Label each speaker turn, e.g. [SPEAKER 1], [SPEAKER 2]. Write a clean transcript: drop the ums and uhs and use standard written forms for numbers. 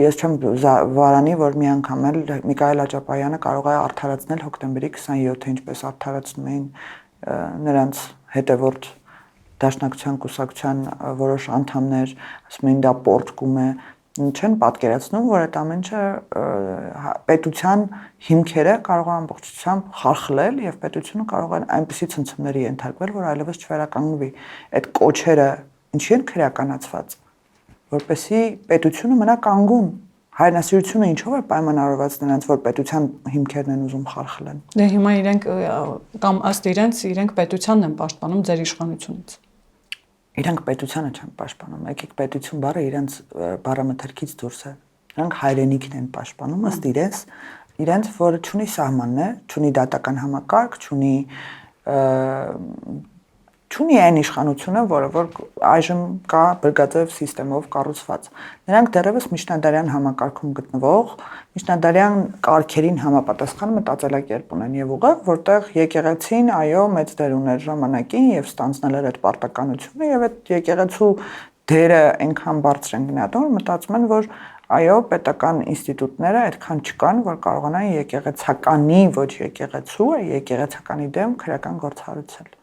[SPEAKER 1] ես չեմ վարանի, որ մի անգամ էլ Միքայել Աջապայանը կարող է արդարացնել հոկտեմբերի 27-ը, ինչպես արդարացնում էին նրանց հետևորդ Դաշնակցության կուսակցության որոշ անդամներ, ասում են դա պորտկում է, չեն պատկերացնում, որ այդ ամեն ինչը պետության հիմքերը կարող է ամբողջությամբ խարխլել եւ պետությունը կարող է այնպիսի ցնցումների ենթարկվել, որ այլևս չվերականգնվի։ Այդ կոչերը ինչի են քրեականացված, որպեսզի պետությունը մնա կանգուն։ Հայրենասիրությունը ինչով է պայմանավորված նրանց, որ պետության հիմքերն են ուզում խարխլեն։
[SPEAKER 2] Դե հիմա իրենք կամ ըստ իրենք պետությանն են պաշտպանում ձեր իշխանությունից։
[SPEAKER 1] Իրանք պետությանը չեն պաշտպանում, եկեք պետություն բառը իրենց բառամթերքից դուրս է։ Նրանք հայրենիքն են պաշտպանում, ըստ իրենց, որ չունի սահմաններ, չունի դատական համակարգ, չունի այն իշխանությունը, որը որ այժմ կա բրգաձև համակարգով կառուցված։ Նրանք դեռևս միջնադարյան համակարգում գտնվող, միջնադարյան կարգերին համապատասխան մտածելակերպ ունեն եւ ուղղակի, որտեղ եկեղեցին, այո, մեծ դեր ուներ ժամանակին եւ ստանձնել էր այդ պարտականությունը եւ այդ եկեղեցու դերը այնքան բարձր են գնահատում, որ մտածում են, որ այո, պետական ինստիտուտները այդքան չկան, որ կարողանան եկեղեցականի, ոչ եկեղեցու, եկեղեցականի դեմ քրեական գործ հարուցել։